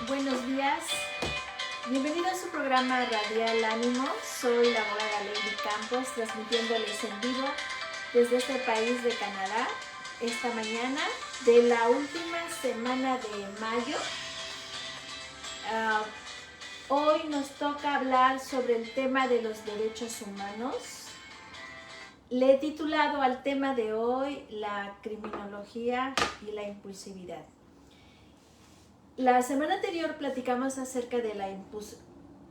Buenos días, bienvenido a su programa Radial Ánimo. Soy la abogada Lady Campos, transmitiéndoles en vivo desde este país de Canadá esta mañana de la última semana de mayo. Hoy nos toca hablar sobre el tema de los derechos humanos. Le he titulado al tema de hoy la criminología y la impulsividad. La semana anterior platicamos acerca de la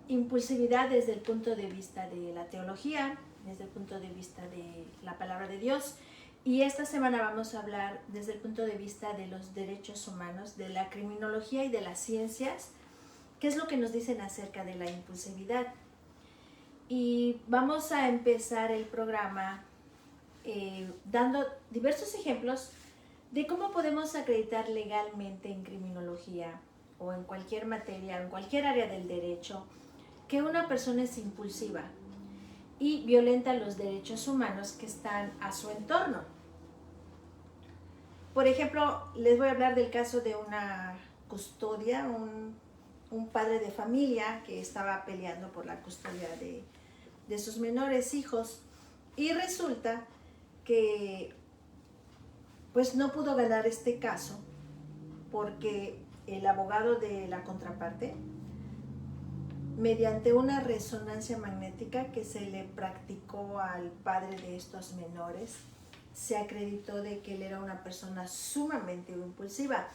impulsividad desde el punto de vista de la teología, desde el punto de vista de la palabra de Dios, y esta semana vamos a hablar desde el punto de vista de los derechos humanos, de la criminología y de las ciencias, qué es lo que nos dicen acerca de la impulsividad. Y vamos a empezar el programa dando diversos ejemplos de cómo podemos acreditar legalmente en criminología o en cualquier materia, en cualquier área del derecho, que una persona es impulsiva y violenta los derechos humanos que están a su entorno. Por ejemplo, les voy a hablar del caso de una custodia, un padre de familia que estaba peleando por la custodia de sus menores hijos, y resulta que pues no pudo ganar este caso porque el abogado de la contraparte, mediante una resonancia magnética que se le practicó al padre de estos menores, se acreditó de que él era una persona sumamente impulsiva.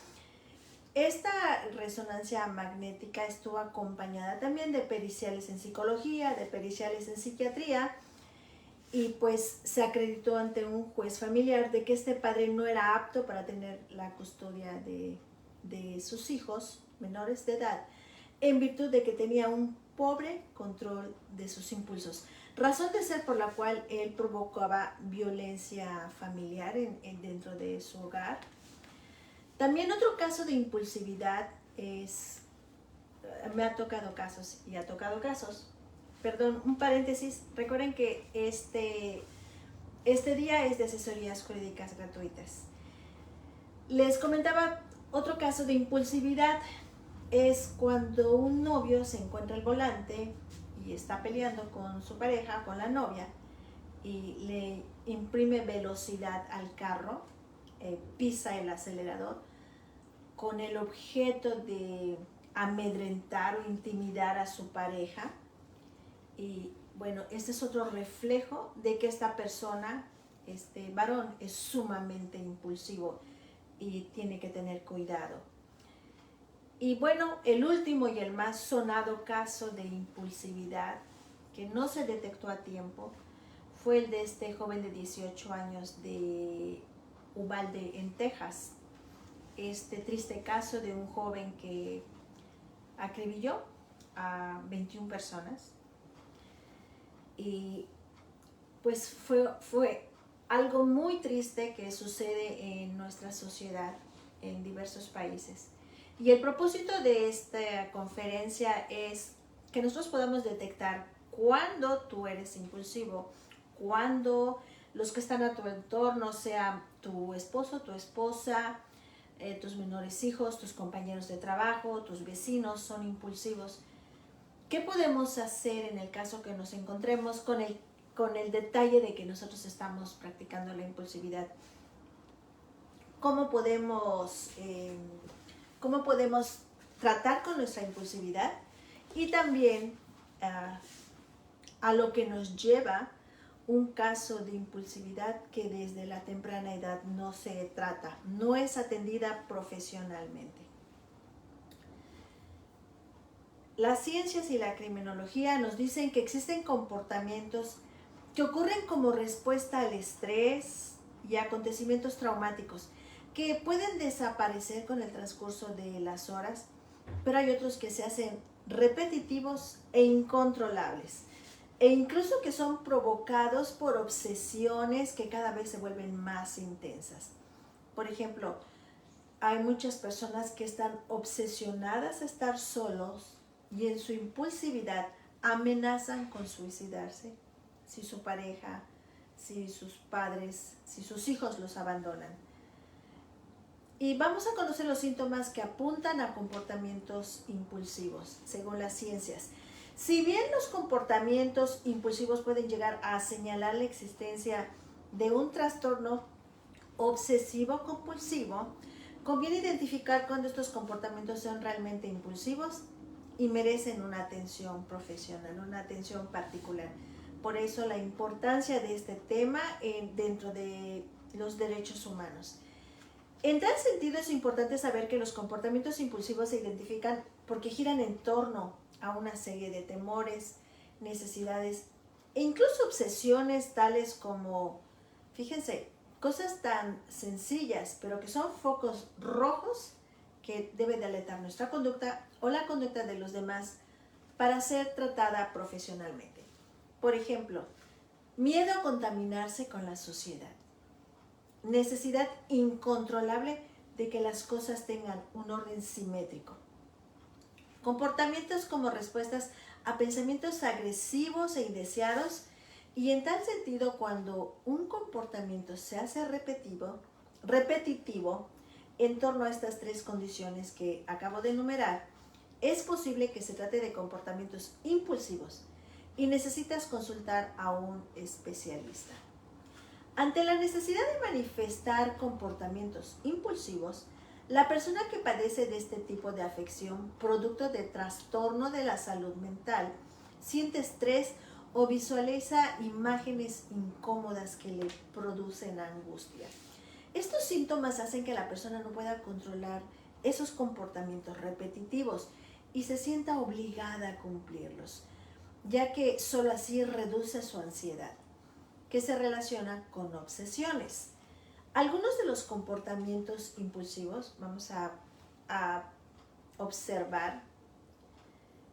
Esta resonancia magnética estuvo acompañada también de periciales en psicología, de periciales en psiquiatría, y pues se acreditó ante un juez familiar de que este padre no era apto para tener la custodia de sus hijos menores de edad, en virtud de que tenía un pobre control de sus impulsos, razón de ser por la cual él provocaba violencia familiar dentro de su hogar. También otro caso de impulsividad es, me ha tocado casos y ha tocado casos, perdón, un paréntesis, recuerden que este día es de asesorías jurídicas gratuitas. Les comentaba otro caso de impulsividad, es cuando un novio se encuentra al volante y está peleando con su pareja, con la novia, y le imprime velocidad al carro, pisa el acelerador con el objeto de amedrentar o intimidar a su pareja. Y bueno, este es otro reflejo de que esta persona, este varón, es sumamente impulsivo y tiene que tener cuidado. Y bueno, el último y el más sonado caso de impulsividad que no se detectó a tiempo fue el de este joven de 18 años de Uvalde, en Texas. Este triste caso de un joven que acribilló a 21 personas. Y pues fue algo muy triste que sucede en nuestra sociedad en diversos países. Y el propósito de esta conferencia es que nosotros podamos detectar cuando tú eres impulsivo, cuando los que están a tu entorno, sea tu esposo, tu esposa, tus menores hijos, tus compañeros de trabajo, tus vecinos son impulsivos. ¿Qué podemos hacer en el caso que nos encontremos con el detalle de que nosotros estamos practicando la impulsividad? ¿Cómo podemos tratar con nuestra impulsividad? Y también a lo que nos lleva un caso de impulsividad que desde la temprana edad no se trata, no es atendida profesionalmente. Las ciencias y la criminología nos dicen que existen comportamientos que ocurren como respuesta al estrés y acontecimientos traumáticos, que pueden desaparecer con el transcurso de las horas, pero hay otros que se hacen repetitivos e incontrolables, e incluso que son provocados por obsesiones que cada vez se vuelven más intensas. Por ejemplo, hay muchas personas que están obsesionadas a estar solos y en su impulsividad amenazan con suicidarse si su pareja, si sus padres, si sus hijos los abandonan. Y vamos a conocer los síntomas que apuntan a comportamientos impulsivos, según las ciencias. Si bien los comportamientos impulsivos pueden llegar a señalar la existencia de un trastorno obsesivo-compulsivo, conviene identificar cuando estos comportamientos son realmente impulsivos y merecen una atención profesional, una atención particular. Por eso la importancia de este tema dentro de los derechos humanos. En tal sentido, es importante saber que los comportamientos impulsivos se identifican porque giran en torno a una serie de temores, necesidades e incluso obsesiones tales como, fíjense, cosas tan sencillas, pero que son focos rojos que debe de alertar nuestra conducta o la conducta de los demás para ser tratada profesionalmente. Por ejemplo, miedo a contaminarse con la suciedad. Necesidad incontrolable de que las cosas tengan un orden simétrico. Comportamientos como respuestas a pensamientos agresivos e indeseados, y en tal sentido, cuando un comportamiento se hace repetitivo en torno a estas tres condiciones que acabo de enumerar, es posible que se trate de comportamientos impulsivos y necesitas consultar a un especialista. Ante la necesidad de manifestar comportamientos impulsivos, la persona que padece de este tipo de afección, producto de trastorno de la salud mental, siente estrés o visualiza imágenes incómodas que le producen angustia. Estos síntomas hacen que la persona no pueda controlar esos comportamientos repetitivos y se sienta obligada a cumplirlos, ya que solo así reduce su ansiedad, que se relaciona con obsesiones. Algunos de los comportamientos impulsivos, vamos a observar,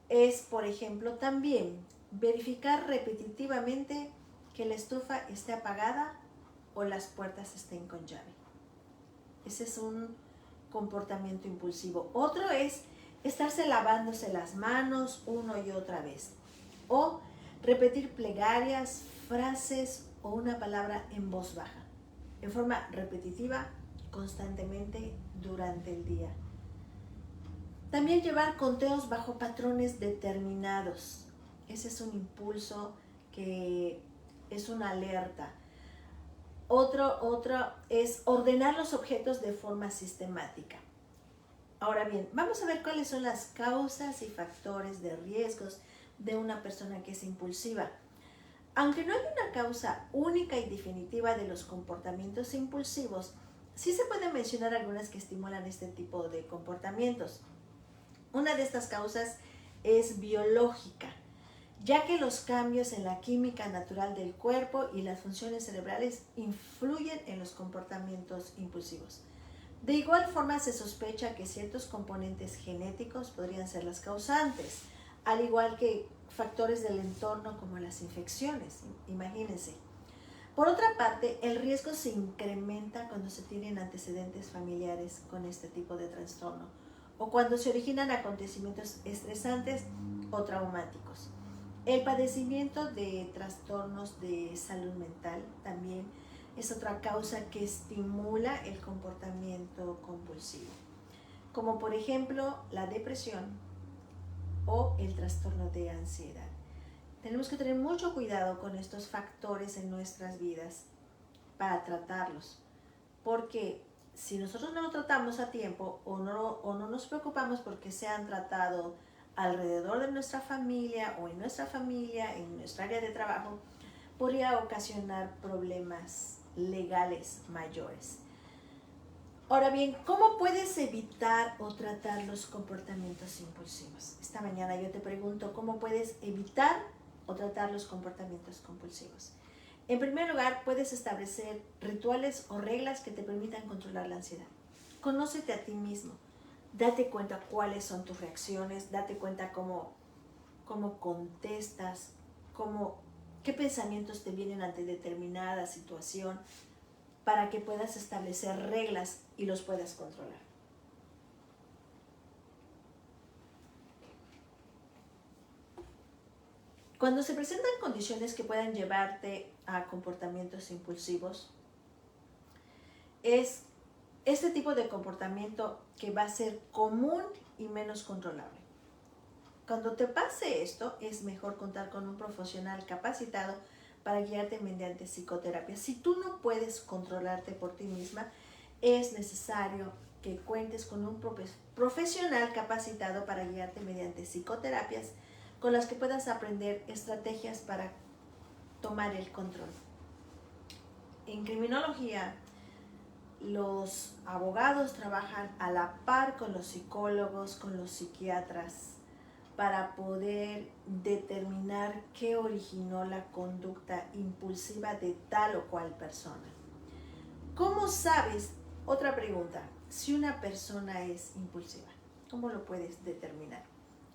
es, por ejemplo, también verificar repetitivamente que la estufa esté apagada o las puertas estén con llave. Ese es un comportamiento impulsivo. Otro es estarse lavándose las manos una y otra vez, o repetir plegarias, frases o una palabra en voz baja, en forma repetitiva, constantemente durante el día. También llevar conteos bajo patrones determinados. Ese es un impulso que es una alerta. Otro es ordenar los objetos de forma sistemática. Ahora bien, vamos a ver cuáles son las causas y factores de riesgos de una persona que es impulsiva. Aunque no hay una causa única y definitiva de los comportamientos impulsivos, sí se pueden mencionar algunas que estimulan este tipo de comportamientos. Una de estas causas es biológica, ya que los cambios en la química natural del cuerpo y las funciones cerebrales influyen en los comportamientos impulsivos. De igual forma, se sospecha que ciertos componentes genéticos podrían ser las causantes, al igual que factores del entorno como las infecciones, imagínense. Por otra parte, el riesgo se incrementa cuando se tienen antecedentes familiares con este tipo de trastorno o cuando se originan acontecimientos estresantes o traumáticos. El padecimiento de trastornos de salud mental también es otra causa que estimula el comportamiento compulsivo, como por ejemplo la depresión o el trastorno de ansiedad. Tenemos que tener mucho cuidado con estos factores en nuestras vidas para tratarlos, porque si nosotros no lo tratamos a tiempo o no nos preocupamos porque se han tratado alrededor de nuestra familia o en nuestra familia, en nuestra área de trabajo, podría ocasionar problemas legales mayores. Ahora bien, ¿cómo puedes evitar o tratar los comportamientos impulsivos? Esta mañana yo te pregunto, ¿cómo puedes evitar o tratar los comportamientos compulsivos? En primer lugar, puedes establecer rituales o reglas que te permitan controlar la ansiedad. Conócete a ti mismo. Date cuenta cuáles son tus reacciones, date cuenta cómo contestas, qué pensamientos te vienen ante determinada situación, para que puedas establecer reglas y los puedas controlar. Cuando se presentan condiciones que puedan llevarte a comportamientos impulsivos, es este tipo de comportamiento que va a ser común y menos controlable. Cuando te pase esto, es mejor contar con un profesional capacitado para guiarte mediante psicoterapia. Si tú no puedes controlarte por ti misma, es necesario que cuentes con un profesional capacitado para guiarte mediante psicoterapias con las que puedas aprender estrategias para tomar el control. En criminología, los abogados trabajan a la par con los psicólogos, con los psiquiatras, para poder determinar qué originó la conducta impulsiva de tal o cual persona. ¿Cómo sabes? Otra pregunta, si una persona es impulsiva, ¿cómo lo puedes determinar?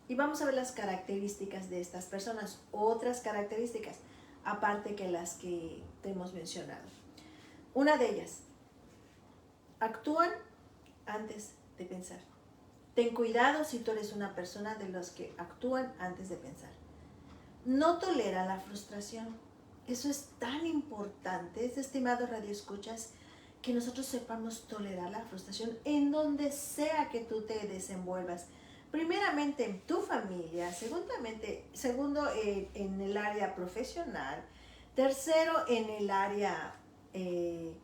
Y vamos a ver las características de estas personas, otras características, aparte que las que te hemos mencionado. Una de ellas, actúan antes de pensar. Ten cuidado si tú eres una persona de los que actúan antes de pensar. No tolera la frustración. Eso es tan importante, estimado radioescuchas, que nosotros sepamos tolerar la frustración en donde sea que tú te desenvuelvas. Primeramente en tu familia, segundo en el área profesional, tercero en el área de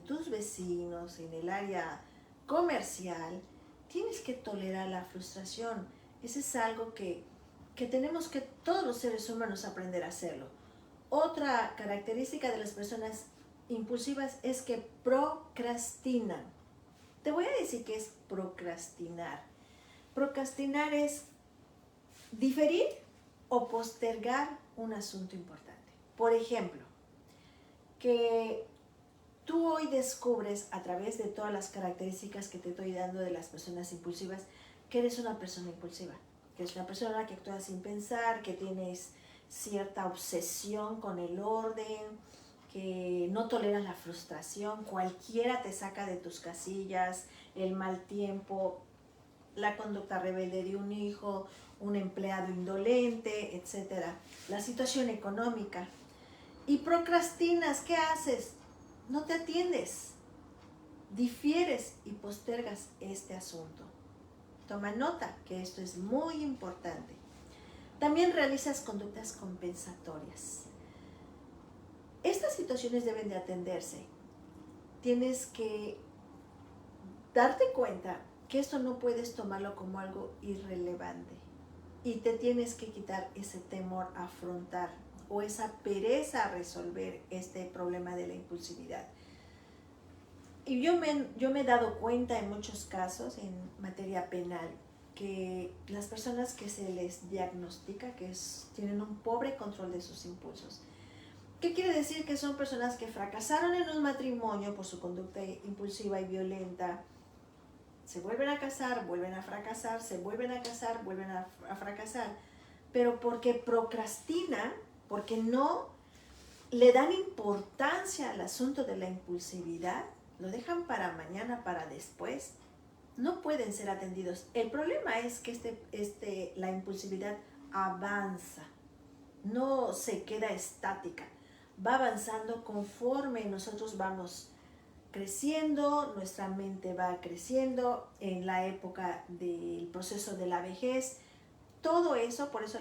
tus vecinos, en el área comercial. Tienes que tolerar la frustración. Ese es algo que tenemos que todos los seres humanos aprender a hacerlo. Otra característica de las personas impulsivas es que procrastinan. Te voy a decir qué es procrastinar. Procrastinar es diferir o postergar un asunto importante. Por ejemplo, que tú hoy descubres a través de todas las características que te estoy dando de las personas impulsivas que eres una persona impulsiva, que eres una persona que actúa sin pensar, que tienes cierta obsesión con el orden, que no toleras la frustración, cualquiera te saca de tus casillas, el mal tiempo, la conducta rebelde de un hijo, un empleado indolente, etc. La situación económica. Y procrastinas, ¿qué haces? No te atiendes, difieres y postergas este asunto. Toma nota que esto es muy importante. También realizas conductas compensatorias. Estas situaciones deben de atenderse. Tienes que darte cuenta que esto no puedes tomarlo como algo irrelevante y te tienes que quitar ese temor a afrontar o esa pereza a resolver este problema de la impulsividad. Y yo me he dado cuenta en muchos casos, en materia penal, que las personas que se les diagnostica tienen un pobre control de sus impulsos. ¿Qué quiere decir? Que son personas que fracasaron en un matrimonio por su conducta impulsiva y violenta, se vuelven a casar, vuelven a fracasar, se vuelven a casar, vuelven a fracasar, pero porque procrastinan, porque no le dan importancia al asunto de la impulsividad, lo dejan para mañana, para después, no pueden ser atendidos. El problema es que la impulsividad avanza, no se queda estática, va avanzando conforme nosotros vamos creciendo, nuestra mente va creciendo en la época del proceso de la vejez. Todo eso, por eso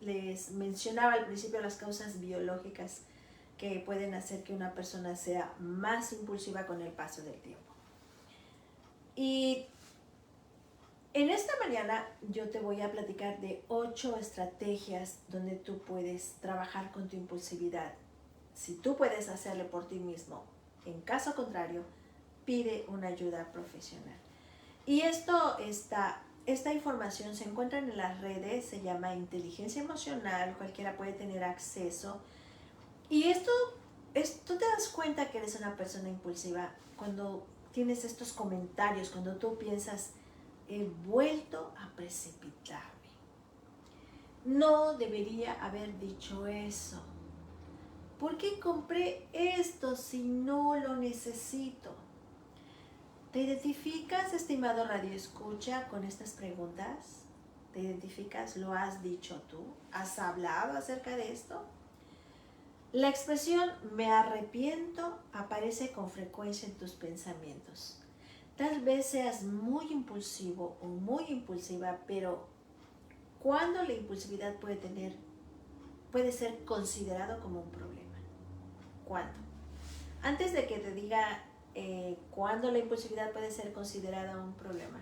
les mencionaba al principio las causas biológicas que pueden hacer que una persona sea más impulsiva con el paso del tiempo. Y en esta mañana yo te voy a platicar de 8 estrategias donde tú puedes trabajar con tu impulsividad. Si tú puedes hacerlo por ti mismo, en caso contrario, pide una ayuda profesional. Y esta información se encuentra en las redes, se llama inteligencia emocional, cualquiera puede tener acceso. Y esto tú te das cuenta que eres una persona impulsiva cuando tienes estos comentarios, cuando tú piensas, he vuelto a precipitarme. No debería haber dicho eso. ¿Por qué compré esto si no lo necesito? ¿Te identificas, estimado radioescucha, con estas preguntas? ¿Te identificas? ¿Lo has dicho tú? ¿Has hablado acerca de esto? La expresión me arrepiento aparece con frecuencia en tus pensamientos. Tal vez seas muy impulsivo o muy impulsiva, pero ¿cuándo la impulsividad puede ser considerado como un problema? ¿Cuándo? Antes de que te diga cuándo la impulsividad puede ser considerada un problema,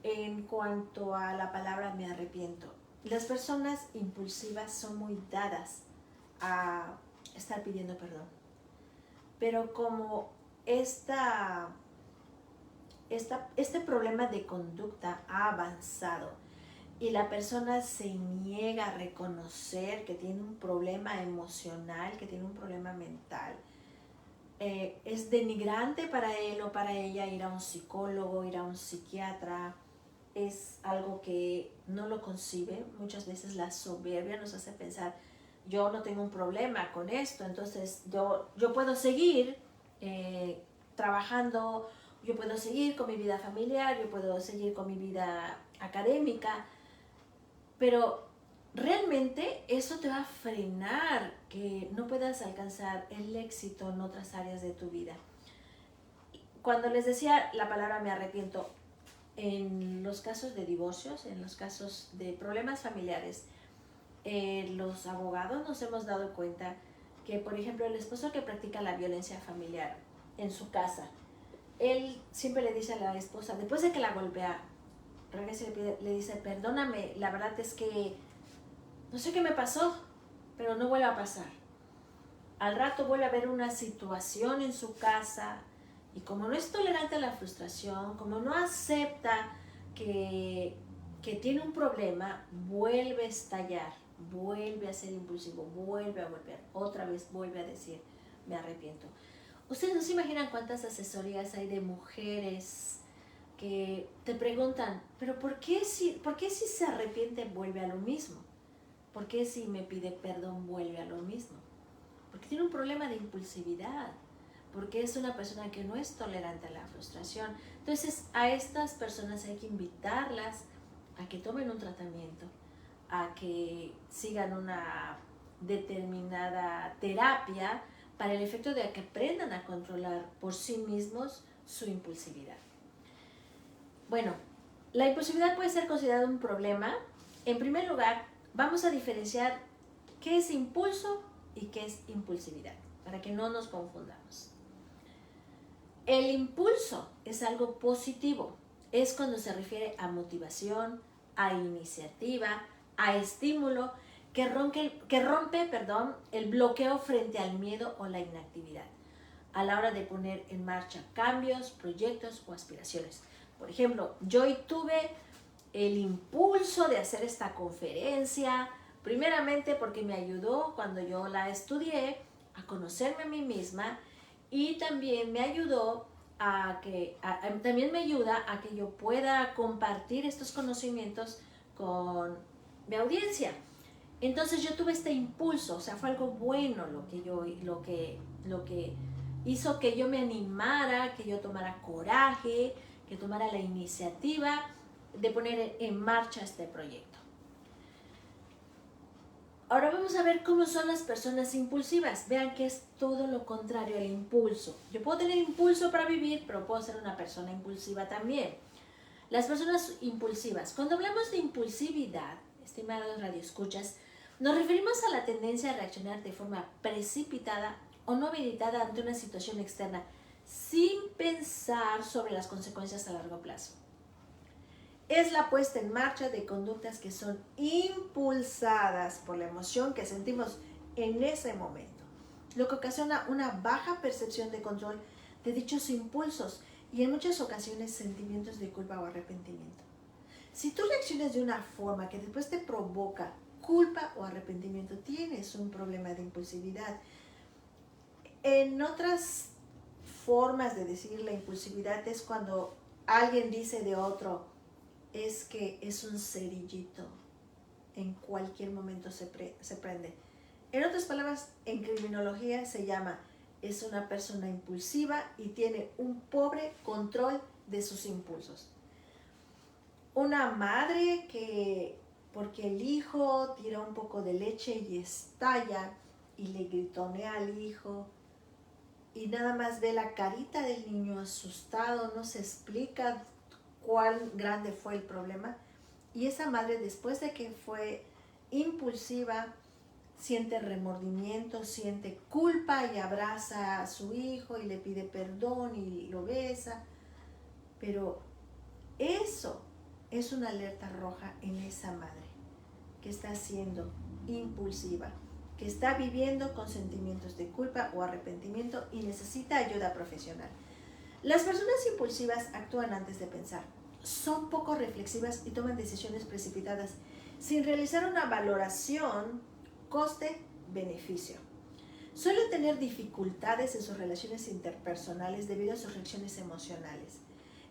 en cuanto a la palabra me arrepiento, las personas impulsivas son muy dadas a estar pidiendo perdón. Pero como este problema de conducta ha avanzado y la persona se niega a reconocer que tiene un problema emocional, que tiene un problema mental, es denigrante para él o para ella ir a un psicólogo, ir a un psiquiatra. Es algo que no lo concibe. Muchas veces la soberbia nos hace pensar, yo no tengo un problema con esto, entonces yo puedo seguir trabajando, yo puedo seguir con mi vida familiar, yo puedo seguir con mi vida académica, pero realmente eso te va a frenar que no puedas alcanzar el éxito en otras áreas de tu vida. Cuando les decía la palabra me arrepiento, en los casos de divorcios, en los casos de problemas familiares, los abogados nos hemos dado cuenta que, por ejemplo, el esposo que practica la violencia familiar en su casa, él siempre le dice a la esposa, después de que la golpea, regresa y le dice, perdóname, la verdad es que no sé qué me pasó, pero no vuelve a pasar. Al rato vuelve a haber una situación en su casa y como no es tolerante a la frustración, como no acepta que tiene un problema, vuelve a estallar, vuelve a ser impulsivo, vuelve a volver, otra vez vuelve a decir, me arrepiento. Ustedes no se imaginan cuántas asesorías hay de mujeres que te preguntan, pero ¿por qué si se arrepiente vuelve a lo mismo? ¿Por qué si me pide perdón vuelve a lo mismo? Porque tiene un problema de impulsividad, porque es una persona que no es tolerante a la frustración. Entonces a estas personas hay que invitarlas a que tomen un tratamiento, a que sigan una determinada terapia para el efecto de que aprendan a controlar por sí mismos su impulsividad. Bueno, la impulsividad puede ser considerada un problema. En primer lugar, vamos a diferenciar qué es impulso y qué es impulsividad, para que no nos confundamos. El impulso es algo positivo, es cuando se refiere a motivación, a iniciativa, a estímulo, que rompe el bloqueo frente al miedo o la inactividad, a la hora de poner en marcha cambios, proyectos o aspiraciones. Por ejemplo, yo hoy tuve el impulso de hacer esta conferencia, primeramente porque me ayudó cuando yo la estudié a conocerme a mí misma y también me ayudó también me ayuda a que yo pueda compartir estos conocimientos con mi audiencia. Entonces yo tuve este impulso, o sea, fue algo bueno lo que hizo que yo me animara, que yo tomara coraje, que tomara la iniciativa de poner en marcha este proyecto. Ahora vamos a ver cómo son las personas impulsivas. Vean que es todo lo contrario al impulso. Yo puedo tener impulso para vivir, pero puedo ser una persona impulsiva también. Las personas impulsivas. Cuando hablamos de impulsividad, estimados radioescuchas, nos referimos a la tendencia a reaccionar de forma precipitada o no meditada ante una situación externa, sin pensar sobre las consecuencias a largo plazo. Es la puesta en marcha de conductas que son impulsadas por la emoción que sentimos en ese momento, lo que ocasiona una baja percepción de control de dichos impulsos y en muchas ocasiones sentimientos de culpa o arrepentimiento. Si tú reaccionas de una forma que después te provoca culpa o arrepentimiento, tienes un problema de impulsividad. En otras formas de decir la impulsividad es cuando alguien dice de otro, es que es un cerillito, en cualquier momento se prende. En otras palabras, en criminología se llama, es una persona impulsiva y tiene un pobre control de sus impulsos. Una madre que, porque el hijo tira un poco de leche y estalla, y le gritonea al hijo y nada más ve la carita del niño asustado, no se explica cuán grande fue el problema. Y esa madre, después de que fue impulsiva, siente remordimiento, siente culpa y abraza a su hijo y le pide perdón y lo besa. Pero eso es una alerta roja en esa madre que está siendo impulsiva, que está viviendo con sentimientos de culpa o arrepentimiento y necesita ayuda profesional. Las personas impulsivas actúan antes de pensar, son poco reflexivas y toman decisiones precipitadas sin realizar una valoración coste-beneficio. Suelen tener dificultades en sus relaciones interpersonales debido a sus reacciones emocionales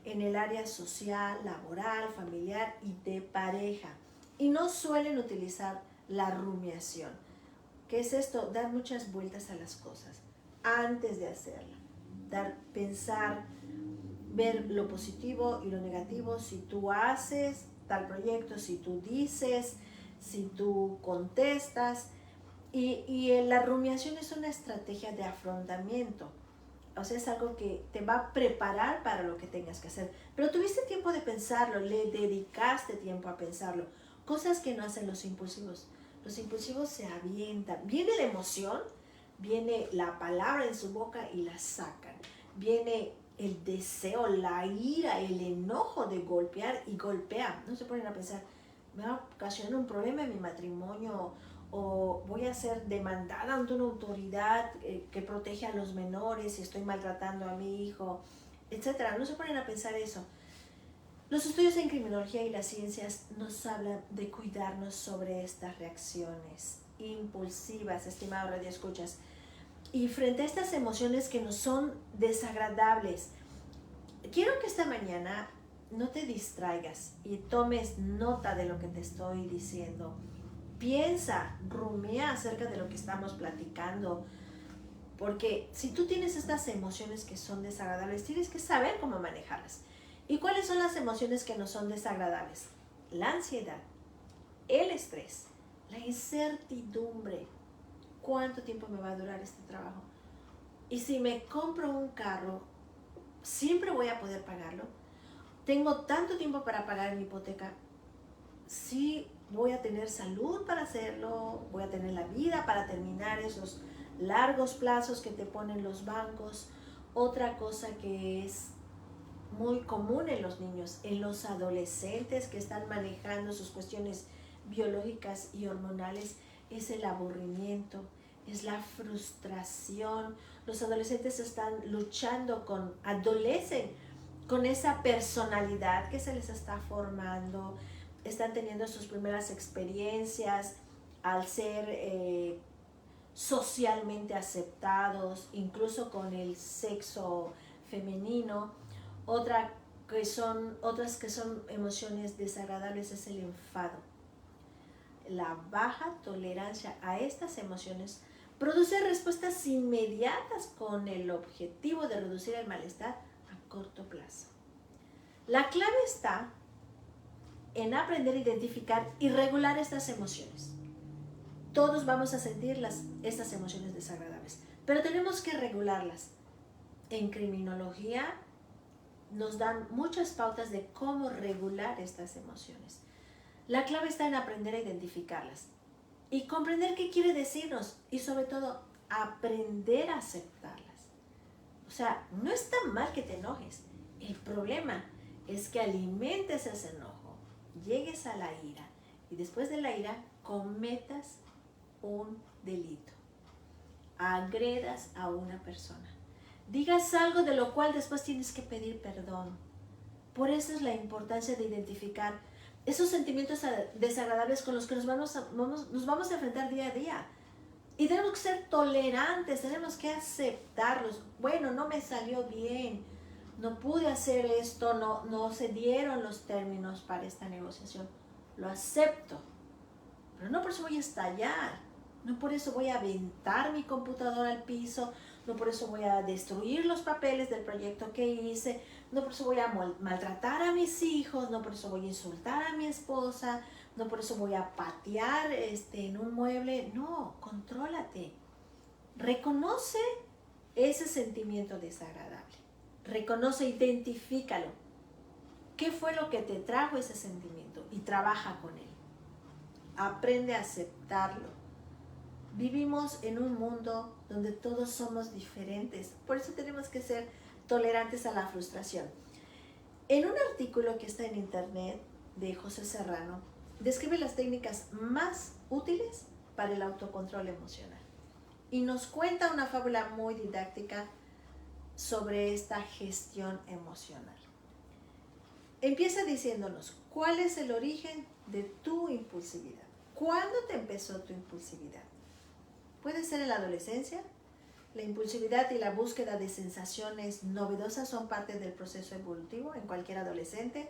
en el área social, laboral, familiar y de pareja. Y no suelen utilizar la rumiación. ¿Qué es esto? Dar muchas vueltas a las cosas antes de hacerla. Pensar, ver lo positivo y lo negativo. Si tú haces tal proyecto, si tú dices, si tú contestas. Y la rumiación es una estrategia de afrontamiento. O sea, es algo que te va a preparar para lo que tengas que hacer. Pero tuviste tiempo de pensarlo, le dedicaste tiempo a pensarlo. Cosas que no hacen los impulsivos. Los impulsivos se avientan. Viene la emoción, viene la palabra en su boca y la sacan. Viene el deseo, la ira, el enojo de golpear y golpean. No se ponen a pensar, me va a ocasionar un problema en mi matrimonio o voy a ser demandada ante una autoridad que protege a los menores y estoy maltratando a mi hijo, etc. No se ponen a pensar eso. Los estudios en criminología y las ciencias nos hablan de cuidarnos sobre estas reacciones impulsivas, estimado radioescuchas. Y frente a estas emociones que nos son desagradables, quiero que esta mañana no te distraigas y tomes nota de lo que te estoy diciendo. Piensa, rumea acerca de lo que estamos platicando, porque si tú tienes estas emociones que son desagradables, tienes que saber cómo manejarlas. ¿Y cuáles son las emociones que no son desagradables? La ansiedad, el estrés, la incertidumbre. ¿Cuánto tiempo me va a durar este trabajo? Y si me compro un carro, ¿siempre voy a poder pagarlo? Tengo tanto tiempo para pagar mi hipoteca. Sí, voy a tener salud para hacerlo, voy a tener la vida para terminar esos largos plazos que te ponen los bancos. Otra cosa que es muy común en los niños, en los adolescentes que están manejando sus cuestiones biológicas y hormonales, es el aburrimiento, es la frustración. Los adolescentes están luchando adolecen con esa personalidad que se les está formando, están teniendo sus primeras experiencias al ser socialmente aceptados, incluso con el sexo femenino. Otras que son emociones desagradables es el enfado. La baja tolerancia a estas emociones produce respuestas inmediatas con el objetivo de reducir el malestar a corto plazo. La clave está en aprender a identificar y regular estas emociones. Todos vamos a sentir estas emociones desagradables, pero tenemos que regularlas. En criminología nos dan muchas pautas de cómo regular estas emociones. La clave está en aprender a identificarlas y comprender qué quiere decirnos y sobre todo aprender a aceptarlas. O sea, no está mal que te enojes. El problema es que alimentes ese enojo, llegues a la ira y después de la ira cometas un delito, agredas a una persona, digas algo de lo cual después tienes que pedir perdón. Por eso es la importancia de identificar esos sentimientos desagradables con los que nos vamos a enfrentar día a día. Y tenemos que ser tolerantes, tenemos que aceptarlos. Bueno, no me salió bien, no pude hacer esto, no se dieron los términos para esta negociación. Lo acepto, pero no por eso voy a estallar, no por eso voy a aventar mi computadora al piso, no por eso voy a destruir los papeles del proyecto que hice, no por eso voy a maltratar a mis hijos, no por eso voy a insultar a mi esposa, no por eso voy a patear en un mueble. No, contrólate. Reconoce ese sentimiento desagradable. Reconoce, identifícalo. ¿Qué fue lo que te trajo ese sentimiento? Y trabaja con él. Aprende a aceptarlo. Vivimos en un mundo donde todos somos diferentes. Por eso tenemos que ser tolerantes a la frustración. En un artículo que está en internet de José Serrano, describe las técnicas más útiles para el autocontrol emocional. Y nos cuenta una fábula muy didáctica sobre esta gestión emocional. Empieza diciéndonos, ¿cuál es el origen de tu impulsividad? ¿Cuándo te empezó tu impulsividad? Puede ser en la adolescencia. La impulsividad y la búsqueda de sensaciones novedosas son parte del proceso evolutivo en cualquier adolescente.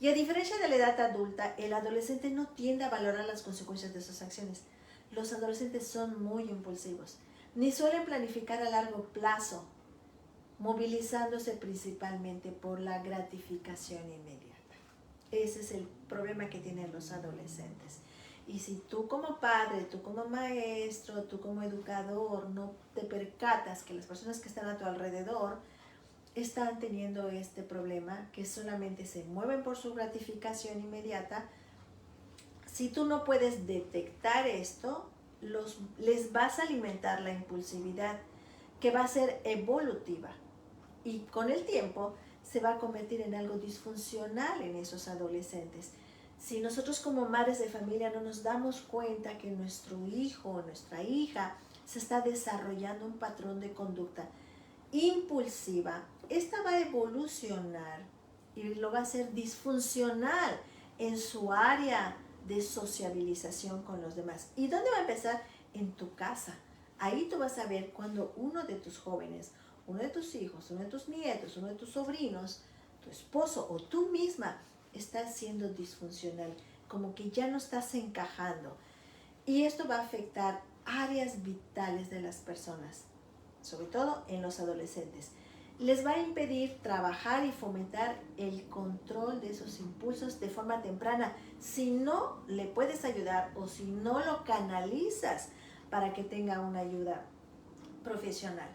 Y a diferencia de la edad adulta, el adolescente no tiende a valorar las consecuencias de sus acciones. Los adolescentes son muy impulsivos, ni suelen planificar a largo plazo, movilizándose principalmente por la gratificación inmediata. Ese es el problema que tienen los adolescentes. Y si tú como padre, tú como maestro, tú como educador no te percatas que las personas que están a tu alrededor están teniendo este problema, que solamente se mueven por su gratificación inmediata, si tú no puedes detectar esto, les vas a alimentar la impulsividad, que va a ser evolutiva. Y con el tiempo se va a convertir en algo disfuncional en esos adolescentes. Si nosotros como madres de familia no nos damos cuenta que nuestro hijo o nuestra hija se está desarrollando un patrón de conducta impulsiva, esta va a evolucionar y lo va a hacer disfuncional en su área de sociabilización con los demás. ¿Y dónde va a empezar? En tu casa. Ahí tú vas a ver cuando uno de tus jóvenes, uno de tus hijos, uno de tus nietos, uno de tus sobrinos, tu esposo o tú misma estás siendo disfuncional, como que ya no estás encajando. Y esto va a afectar áreas vitales de las personas, sobre todo en los adolescentes. Les va a impedir trabajar y fomentar el control de esos impulsos de forma temprana. Si no le puedes ayudar o si no lo canalizas para que tenga una ayuda profesional.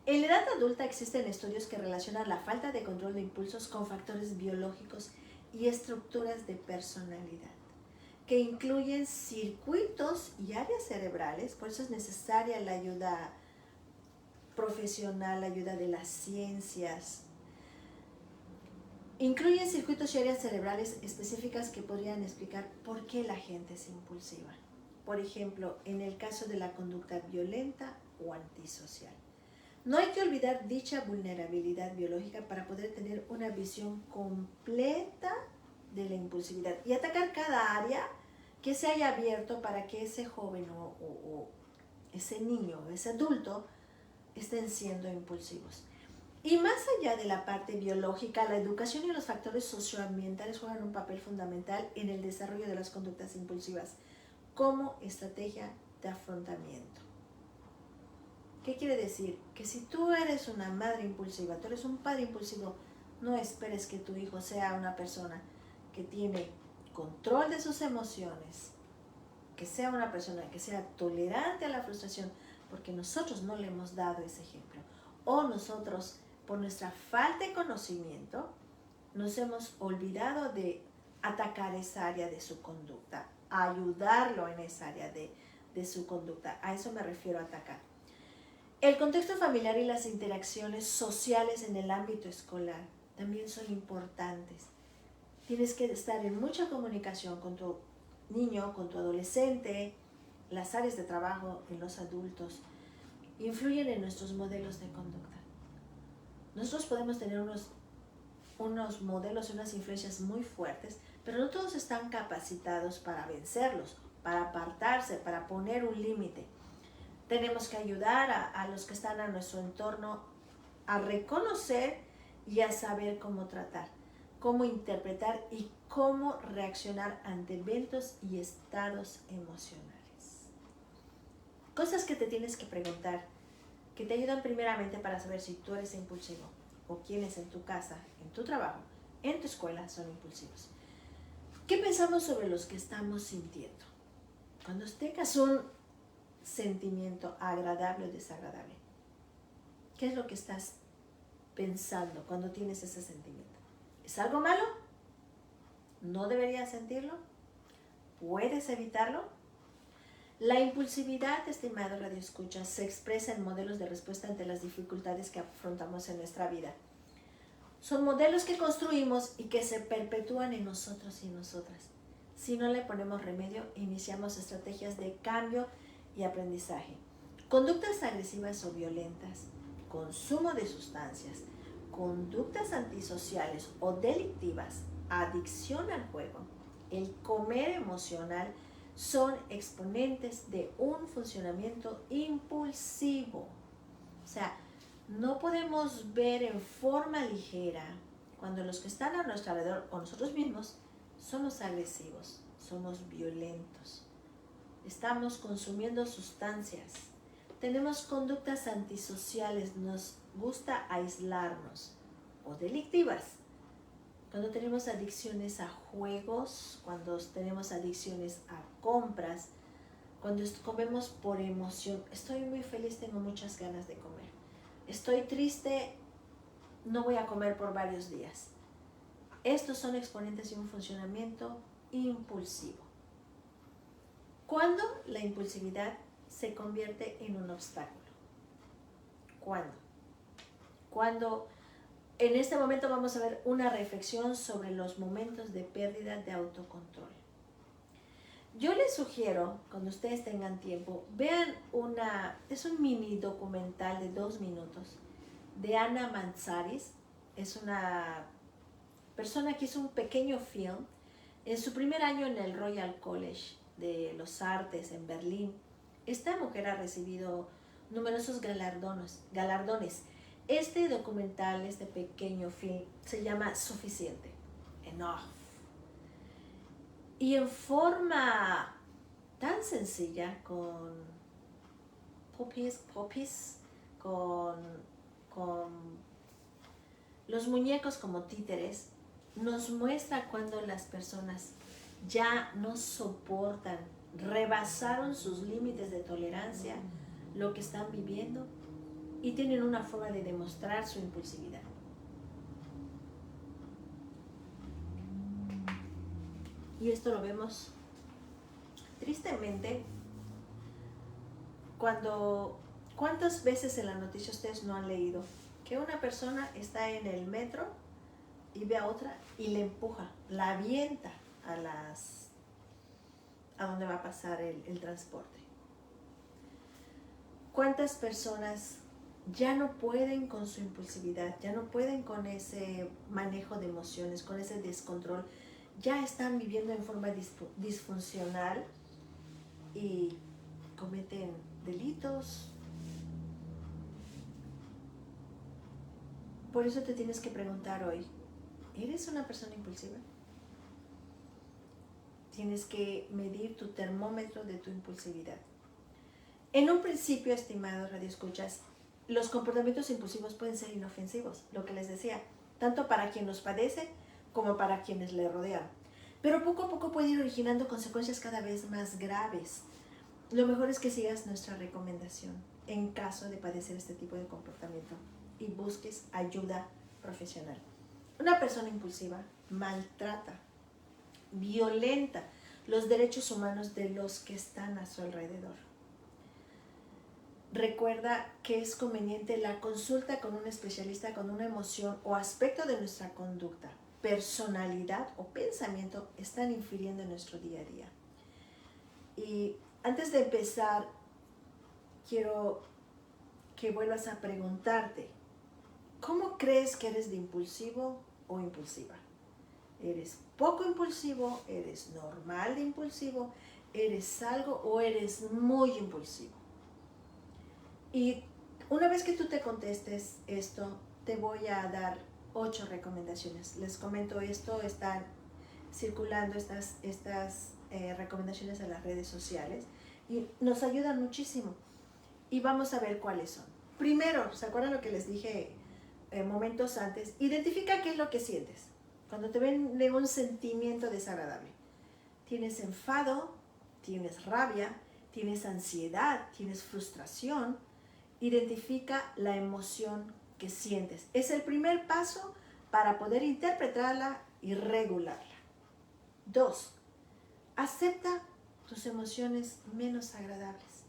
En la edad adulta existen estudios que relacionan la falta de control de impulsos con factores biológicos y estructuras de personalidad, que incluyen circuitos y áreas cerebrales. Por eso es necesaria la ayuda profesional, la ayuda de las ciencias. Incluyen circuitos y áreas cerebrales específicas que podrían explicar por qué la gente es impulsiva. Por ejemplo, en el caso de la conducta violenta o antisocial. No hay que olvidar dicha vulnerabilidad biológica para poder tener una visión completa de la impulsividad y atacar cada área que se haya abierto para que ese joven o ese niño o ese adulto estén siendo impulsivos. Y más allá de la parte biológica, la educación y los factores socioambientales juegan un papel fundamental en el desarrollo de las conductas impulsivas como estrategia de afrontamiento. ¿Qué quiere decir? Que si tú eres una madre impulsiva, tú eres un padre impulsivo, no esperes que tu hijo sea una persona que tiene control de sus emociones, que sea una persona que sea tolerante a la frustración, porque nosotros no le hemos dado ese ejemplo. O nosotros, por nuestra falta de conocimiento, nos hemos olvidado de atacar esa área de su conducta, ayudarlo en esa área de su conducta. A eso me refiero a atacar. El contexto familiar y las interacciones sociales en el ámbito escolar también son importantes. Tienes que estar en mucha comunicación con tu niño, con tu adolescente. Las áreas de trabajo en los adultos influyen en nuestros modelos de conducta. Nosotros podemos tener unos modelos y unas influencias muy fuertes, pero no todos están capacitados para vencerlos, para apartarse, para poner un límite. Tenemos que ayudar a los que están a nuestro entorno a reconocer y a saber cómo tratar, cómo interpretar y cómo reaccionar ante eventos y estados emocionales. Cosas que te tienes que preguntar, que te ayudan primeramente para saber si tú eres impulsivo o quiénes en tu casa, en tu trabajo, en tu escuela son impulsivos. ¿Qué pensamos sobre los que estamos sintiendo? Cuando tengas un sentimiento agradable o desagradable? ¿Qué es lo que estás pensando cuando tienes ese sentimiento? ¿Es algo malo? ¿No deberías sentirlo? ¿Puedes evitarlo? La impulsividad, estimado radioescucha, se expresa en modelos de respuesta ante las dificultades que afrontamos en nuestra vida. Son modelos que construimos y que se perpetúan en nosotros y nosotras. Si no le ponemos remedio, iniciamos estrategias de cambio y aprendizaje. Conductas agresivas o violentas, consumo de sustancias, conductas antisociales o delictivas, adicción al juego, el comer emocional, son exponentes de un funcionamiento impulsivo. O sea, no podemos ver en forma ligera cuando los que están a nuestro alrededor o nosotros mismos somos agresivos, somos violentos, estamos consumiendo sustancias, tenemos conductas antisociales, nos gusta aislarnos, o delictivas, cuando tenemos adicciones a juegos, cuando tenemos adicciones a compras, cuando comemos por emoción. Estoy muy feliz, tengo muchas ganas de comer. Estoy triste, no voy a comer por varios días. Estos son exponentes de un funcionamiento impulsivo. ¿Cuándo la impulsividad se convierte en un obstáculo? ¿Cuándo? Cuando en este momento vamos a ver una reflexión sobre los momentos de pérdida de autocontrol. Yo les sugiero, cuando ustedes tengan tiempo, vean es un mini documental de 2 minutos de Ana Mantzaris. Es una persona que hizo un pequeño film en su primer año en el Royal College de los Artes en Berlín. Esta mujer ha recibido numerosos galardones. Este documental, este pequeño film, se llama Suficiente, Enough. Y en forma tan sencilla, con puppies, con los muñecos como títeres, nos muestra cuando las personas ya no soportan, rebasaron sus límites de tolerancia, lo que están viviendo, y tienen una forma de demostrar su impulsividad. Y esto lo vemos tristemente ¿cuántas veces en la noticia ustedes no han leído que una persona está en el metro y ve a otra y le empuja, la avienta a donde va a pasar el transporte? ¿Cuántas personas ya no pueden con su impulsividad, ya no pueden con ese manejo de emociones, con ese descontrol? Ya están viviendo en forma disfuncional y cometen delitos. Por eso te tienes que preguntar hoy, ¿eres una persona impulsiva? Tienes que medir tu termómetro de tu impulsividad. En un principio, estimados radioescuchas, los comportamientos impulsivos pueden ser inofensivos, lo que les decía, tanto para quien los padece como para quienes le rodean. Pero poco a poco puede ir originando consecuencias cada vez más graves. Lo mejor es que sigas nuestra recomendación en caso de padecer este tipo de comportamiento y busques ayuda profesional. Una persona impulsiva maltrata, violenta los derechos humanos de los que están a su alrededor. Recuerda que es conveniente la consulta con un especialista con una emoción o aspecto de nuestra conducta, personalidad o pensamiento están infiriendo en nuestro día a día. Y antes de empezar, quiero que vuelvas a preguntarte, ¿cómo crees que eres de impulsivo o impulsiva? ¿Eres poco impulsivo? ¿Eres normal de impulsivo? ¿Eres algo o eres muy impulsivo? Y una vez que tú te contestes esto, te voy a dar 8 recomendaciones. Les comento esto, están circulando estas recomendaciones en las redes sociales y nos ayudan muchísimo. Y vamos a ver cuáles son. Primero, ¿se acuerdan lo que les dije momentos antes? Identifica qué es lo que sientes cuando te ven de un sentimiento desagradable. ¿Tienes enfado? ¿Tienes rabia? tienes ansiedad, tienes frustración, identifica la emoción que sientes. Es el primer paso para poder interpretarla y regularla. 2. Acepta tus emociones menos agradables.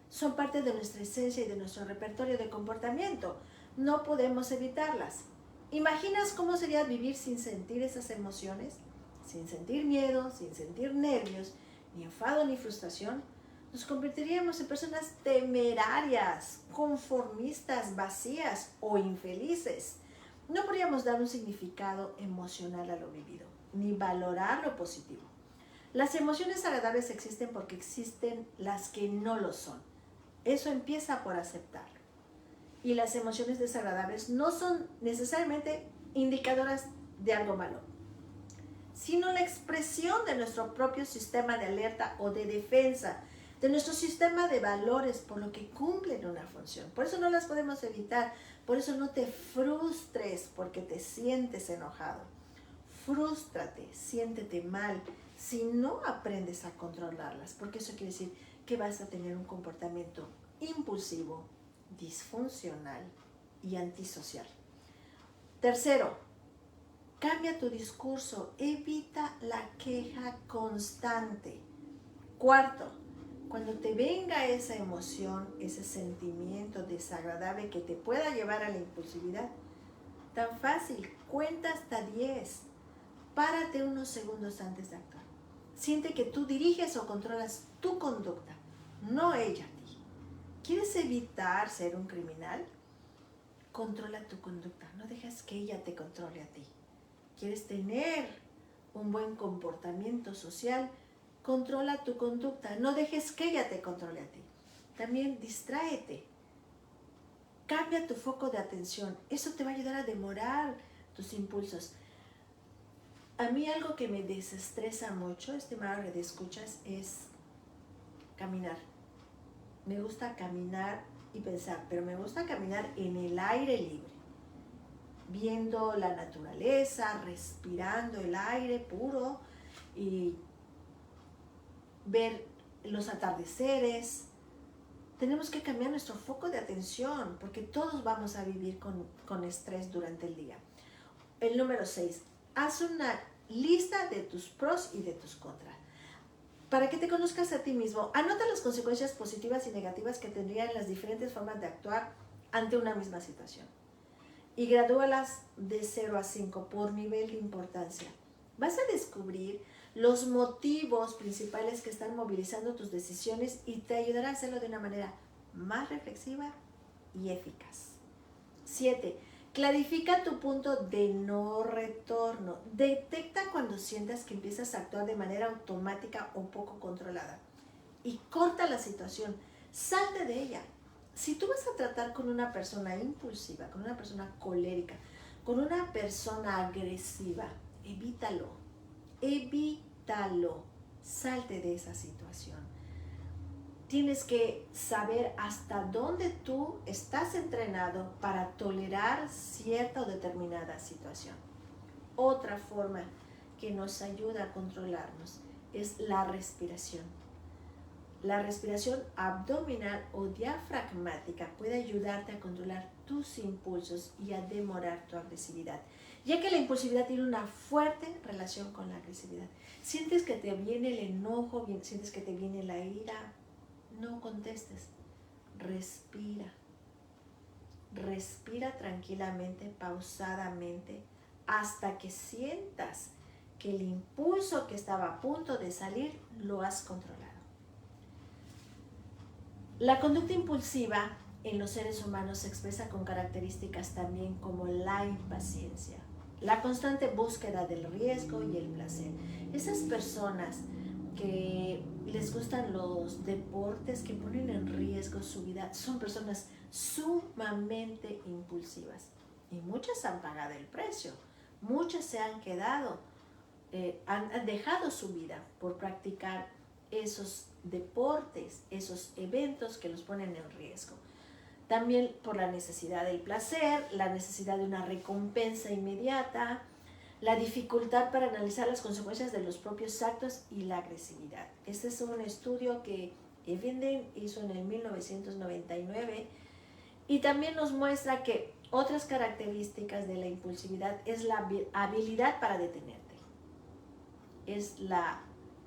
Son parte de nuestra esencia y de nuestro repertorio de comportamiento. No podemos evitarlas. ¿Imaginas cómo sería vivir sin sentir esas emociones? Sin sentir miedo, sin sentir nervios, ni enfado ni frustración. Nos convertiríamos en personas temerarias, conformistas, vacías o infelices. No podríamos dar un significado emocional a lo vivido, ni valorar lo positivo. Las emociones agradables existen porque existen las que no lo son. Eso empieza por aceptarlo. Y las emociones desagradables no son necesariamente indicadoras de algo malo, sino la expresión de nuestro propio sistema de alerta o de defensa, de nuestro sistema de valores, por lo que cumplen una función. Por eso no las podemos evitar. Por eso no te frustres porque te sientes enojado. Frústrate, siéntete mal si no aprendes a controlarlas, porque eso quiere decir que vas a tener un comportamiento impulsivo, disfuncional y antisocial. Tercero, cambia tu discurso, evita la queja constante. Cuarto, cuando te venga esa emoción, ese sentimiento desagradable que te pueda llevar a la impulsividad, tan fácil, cuenta hasta 10. Párate unos segundos antes de actuar. Siente que tú diriges o controlas tu conducta, no ella a ti. ¿Quieres evitar ser un criminal? Controla tu conducta, no dejes que ella te controle a ti. ¿Quieres tener un buen comportamiento social? Controla tu conducta, no dejes que ella te controle a ti. También distráete. Cambia tu foco de atención. Eso te va a ayudar a demorar tus impulsos. A mí algo que me desestresa mucho, estimado que te escuchas, es caminar. Me gusta caminar y pensar, pero me gusta caminar en el aire libre, viendo la naturaleza, respirando el aire puro y ver los atardeceres. Tenemos que cambiar nuestro foco de atención porque todos vamos a vivir con estrés durante el día. El número 6, haz una lista de tus pros y de tus contras. Para que te conozcas a ti mismo, anota las consecuencias positivas y negativas que tendrían las diferentes formas de actuar ante una misma situación. Y gradúalas de 0 a 5 por nivel de importancia. Vas a descubrir los motivos principales que están movilizando tus decisiones y te ayudará a hacerlo de una manera más reflexiva y eficaz. 7. Clarifica tu punto de no retorno. Detecta cuando sientas que empiezas a actuar de manera automática o poco controlada. Y corta la situación. Salte de ella. Si tú vas a tratar con una persona impulsiva, con una persona colérica, con una persona agresiva, evítalo. Evítalo. Salte de esa situación. Tienes que saber hasta dónde tú estás entrenado para tolerar cierta o determinada situación. Otra forma que nos ayuda a controlarnos es la respiración. La respiración abdominal o diafragmática puede ayudarte a controlar tus impulsos y a demorar tu agresividad, ya que la impulsividad tiene una fuerte relación con la agresividad. Sientes que te viene el enojo, sientes que te viene la ira, no contestes, respira. Respira tranquilamente, pausadamente, hasta que sientas que el impulso que estaba a punto de salir lo has controlado. La conducta impulsiva en los seres humanos se expresa con características también como la impaciencia, la constante búsqueda del riesgo y el placer. Esas personas que les gustan los deportes que ponen en riesgo su vida son personas sumamente impulsivas y muchas han pagado el precio, muchas se han quedado, han dejado su vida por practicar esos deportes, esos eventos que los ponen en riesgo. También por la necesidad del placer, la necesidad de una recompensa inmediata, la dificultad para analizar las consecuencias de los propios actos y la agresividad. Este es un estudio que Evenden hizo en el 1999, y también nos muestra que otras características de la impulsividad es la habilidad para detenerte.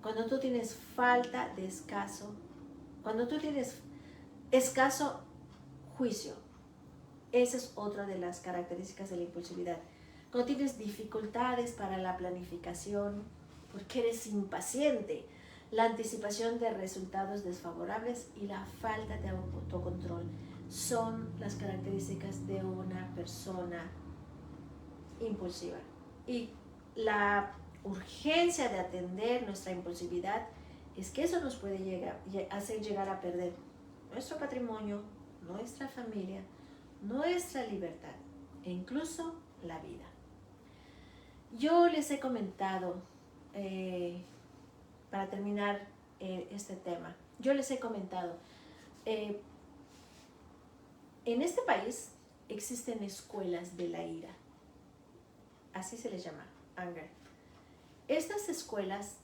Cuando tú tienes falta de cuando tú tienes escaso juicio, esa es otra de las características de la impulsividad. Cuando tienes dificultades para la planificación, porque eres impaciente, la anticipación de resultados desfavorables y la falta de autocontrol son las características de una persona impulsiva. Y la urgencia de atender nuestra impulsividad es que eso nos puede hacer llegar a perder nuestro patrimonio, nuestra familia, nuestra libertad e incluso la vida. Yo les he comentado, para terminar este tema, en este país existen escuelas de la ira, así se les llama, anger. Estas escuelas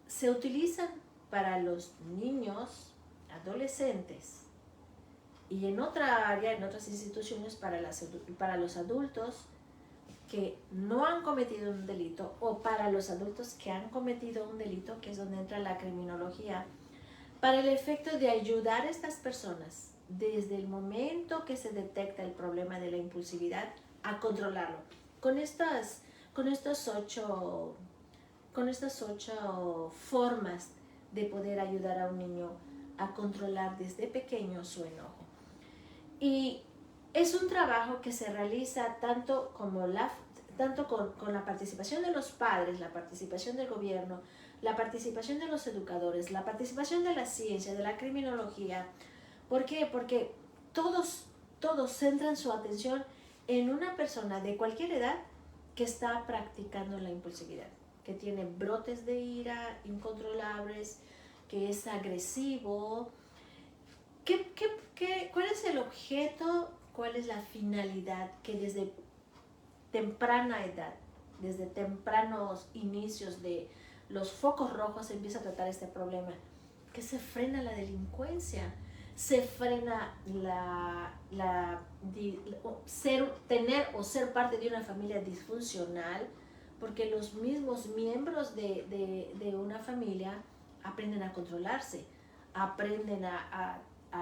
se utilizan para los niños, adolescentes, y en otra área, en otras instituciones, para los adultos que no han cometido un delito, o para los adultos que han cometido un delito, que es donde entra la criminología, para el efecto de ayudar a estas personas desde el momento que se detecta el problema de la impulsividad a controlarlo. Con estas 8 formas de poder ayudar a un niño a controlar desde pequeño su enojo. Y es un trabajo que se realiza tanto con la participación de los padres, la participación del gobierno, la participación de los educadores, la participación de la ciencia, de la criminología. ¿Por qué? Porque todos centran su atención en una persona de cualquier edad que está practicando la impulsividad, que tiene brotes de ira incontrolables, que es agresivo. ¿Cuál es el objeto? ¿Cuál es la finalidad que desde temprana edad, desde tempranos inicios de los focos rojos se empieza a tratar este problema? Que se frena la delincuencia, se frena ser parte de una familia disfuncional, porque los mismos miembros de una familia aprenden a controlarse, aprenden a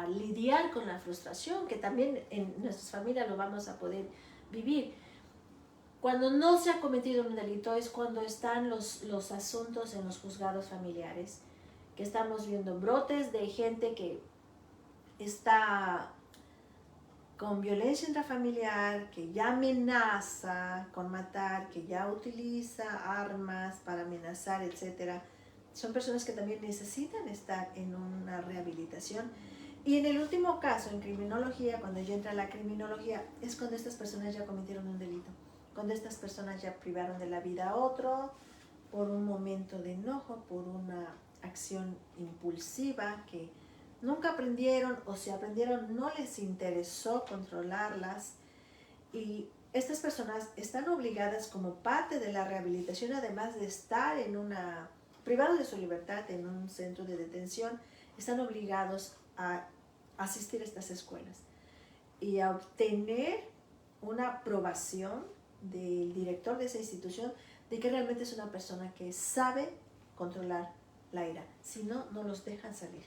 lidiar con la frustración, que también en nuestras familias lo vamos a poder vivir. Cuando no se ha cometido un delito es cuando están los asuntos en los juzgados familiares, que estamos viendo brotes de gente que está con violencia intrafamiliar, que ya amenaza con matar, que ya utiliza armas para amenazar, etc. Son personas que también necesitan estar en una rehabilitación. Y en el último caso, en criminología, cuando ya entra la criminología, es cuando estas personas ya cometieron un delito, cuando estas personas ya privaron de la vida a otro por un momento de enojo, por una acción impulsiva que nunca aprendieron, o si aprendieron no les interesó controlarlas. Y estas personas están obligadas como parte de la rehabilitación, además de estar privados de su libertad en un centro de detención, están obligados a asistir a estas escuelas y a obtener una aprobación del director de esa institución de que realmente es una persona que sabe controlar la ira. Si no, no los dejan salir,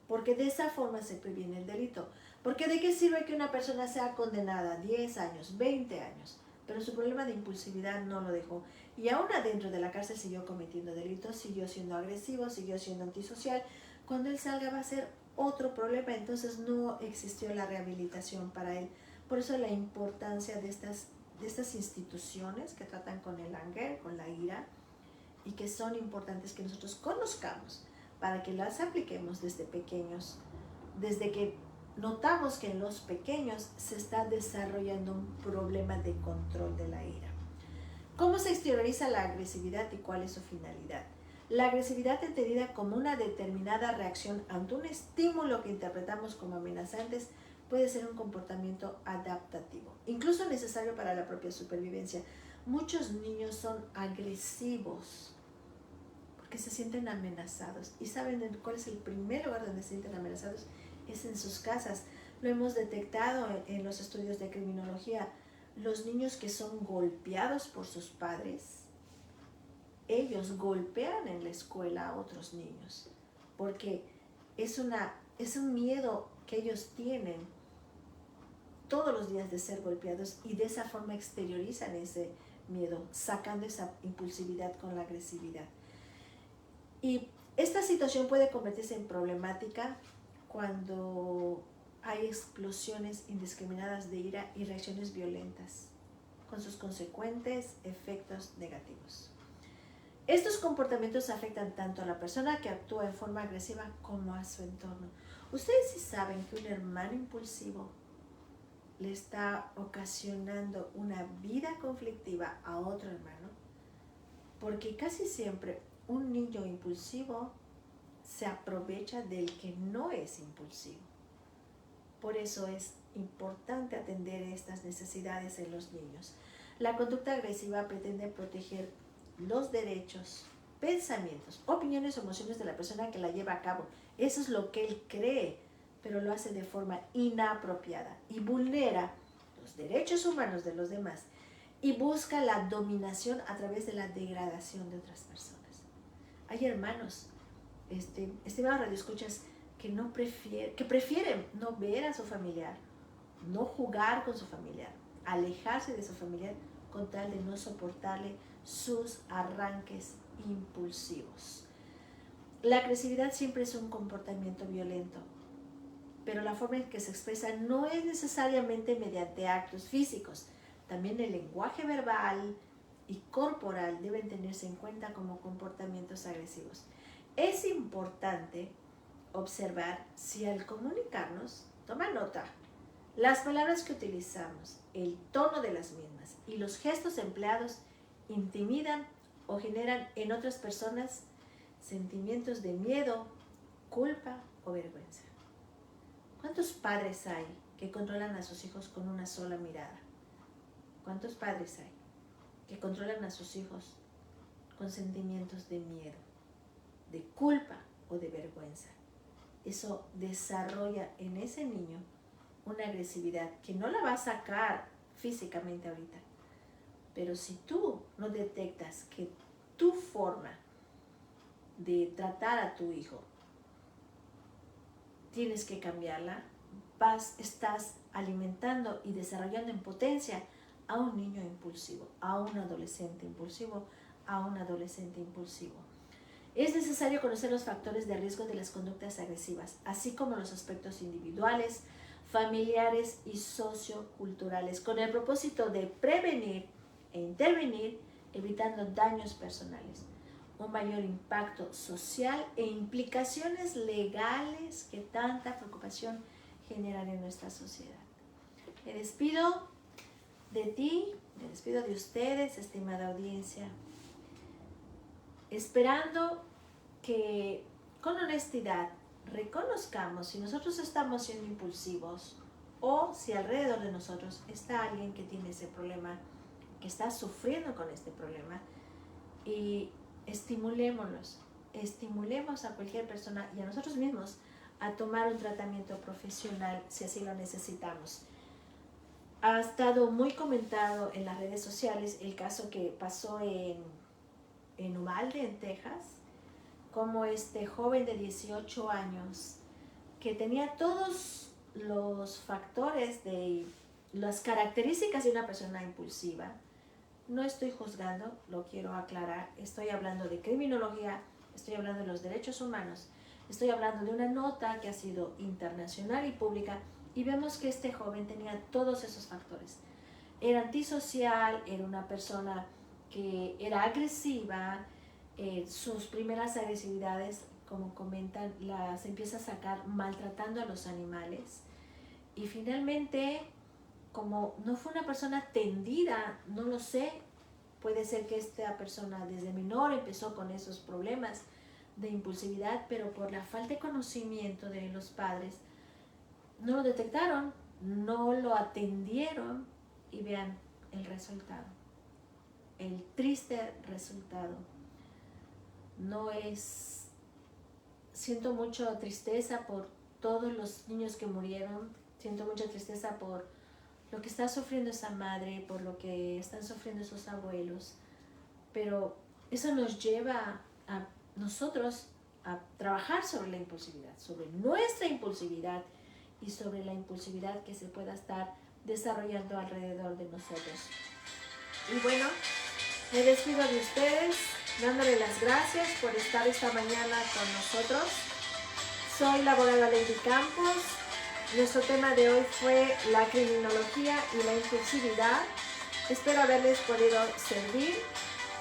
porque de esa forma se previene el delito. Porque ¿de qué sirve que una persona sea condenada a 10 años, 20 años, pero su problema de impulsividad no lo dejó, y aún adentro de la cárcel siguió cometiendo delitos, siguió siendo agresivo, siguió siendo antisocial? Cuando él salga va a ser otro problema, entonces no existió la rehabilitación para él. Por eso la importancia de estas instituciones que tratan con el anger, con la ira, y que son importantes que nosotros conozcamos para que las apliquemos desde pequeños, desde que notamos que en los pequeños se está desarrollando un problema de control de la ira. ¿Cómo se exterioriza la agresividad y cuál es su finalidad? La agresividad, entendida como una determinada reacción ante un estímulo que interpretamos como amenazantes, puede ser un comportamiento adaptativo, incluso necesario para la propia supervivencia. Muchos niños son agresivos porque porque se sienten amenazados. ¿Y saben cuál es el primer lugar donde se sienten amenazados? Es en sus casas. Lo hemos detectado en los estudios de criminología. Los niños que son golpeados por sus padres, ellos golpean en la escuela a otros niños, porque es un miedo que ellos tienen todos los días de ser golpeados, y de esa forma exteriorizan ese miedo, sacando esa impulsividad con la agresividad. Y esta situación puede convertirse en problemática cuando hay explosiones indiscriminadas de ira y reacciones violentas, con sus consecuentes efectos negativos. Estos comportamientos afectan tanto a la persona que actúa en forma agresiva como a su entorno. Ustedes sí saben que un hermano impulsivo le está ocasionando una vida conflictiva a otro hermano, porque casi siempre un niño impulsivo se aprovecha del que no es impulsivo. Por eso es importante atender estas necesidades en los niños. La conducta agresiva pretende proteger los derechos, pensamientos, opiniones o emociones de la persona que la lleva a cabo. Eso es lo que él cree, pero lo hace de forma inapropiada y vulnera los derechos humanos de los demás y busca la dominación a través de la degradación de otras personas. Hay hermanos, estimados radioescuchas, que prefieren no ver a su familiar, no jugar con su familiar, alejarse de su familiar con tal de no soportarle sus arranques impulsivos. La agresividad siempre es un comportamiento violento, pero la forma en que se expresa no es necesariamente mediante actos físicos. También el lenguaje verbal y corporal deben tenerse en cuenta como comportamientos agresivos. Es importante observar si al comunicarnos, toma nota, las palabras que utilizamos, el tono de las mismas y los gestos empleados intimidan o generan en otras personas sentimientos de miedo, culpa o vergüenza. ¿Cuántos padres hay que controlan a sus hijos con una sola mirada? ¿Cuántos padres hay que controlan a sus hijos con sentimientos de miedo, de culpa o de vergüenza? Eso desarrolla en ese niño una agresividad que no la va a sacar físicamente ahorita. Pero si tú no detectas que tu forma de tratar a tu hijo tienes que cambiarla, estás alimentando y desarrollando en potencia a un niño impulsivo, a un adolescente impulsivo, a un adolescente impulsivo. Es necesario conocer los factores de riesgo de las conductas agresivas, así como los aspectos individuales, familiares y socioculturales, con el propósito de prevenir e intervenir, evitando daños personales, un mayor impacto social e implicaciones legales que tanta preocupación generan en nuestra sociedad. Me despido de ti, me despido de ustedes, estimada audiencia, esperando que con honestidad reconozcamos si nosotros estamos siendo impulsivos o si alrededor de nosotros está alguien que tiene ese problema, que está sufriendo con este problema, y estimulemos a cualquier persona y a nosotros mismos a tomar un tratamiento profesional si así lo necesitamos. Ha estado muy comentado en las redes sociales el caso que pasó en Uvalde, en Texas, como este joven de 18 años que tenía todos los factores de las características de una persona impulsiva. No estoy juzgando, lo quiero aclarar, estoy hablando de criminología, estoy hablando de los derechos humanos, estoy hablando de una nota que ha sido internacional y pública, y vemos que este joven tenía todos esos factores. Era antisocial, era una persona que era agresiva, sus primeras agresividades, como comentan, las empieza a sacar maltratando a los animales, y finalmente, como no fue una persona atendida, no lo sé, puede ser que esta persona desde menor empezó con esos problemas de impulsividad, pero por la falta de conocimiento de los padres, no lo detectaron, no lo atendieron, y vean el resultado, el triste resultado. no es... Siento mucha tristeza por todos los niños que murieron, siento mucha tristeza por lo que está sufriendo esa madre, por lo que están sufriendo esos abuelos, pero eso nos lleva a nosotros a trabajar sobre la impulsividad, sobre nuestra impulsividad y sobre la impulsividad que se pueda estar desarrollando alrededor de nosotros. Y bueno, me despido de ustedes dándole las gracias por estar esta mañana con nosotros. Soy la abogada Lady Campos. Nuestro tema de hoy fue la criminología y la impulsividad. Espero haberles podido servir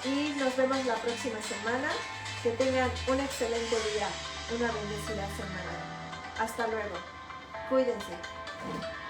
y nos vemos la próxima semana. Que tengan un excelente día, una bendecida semana. Hasta luego. Cuídense.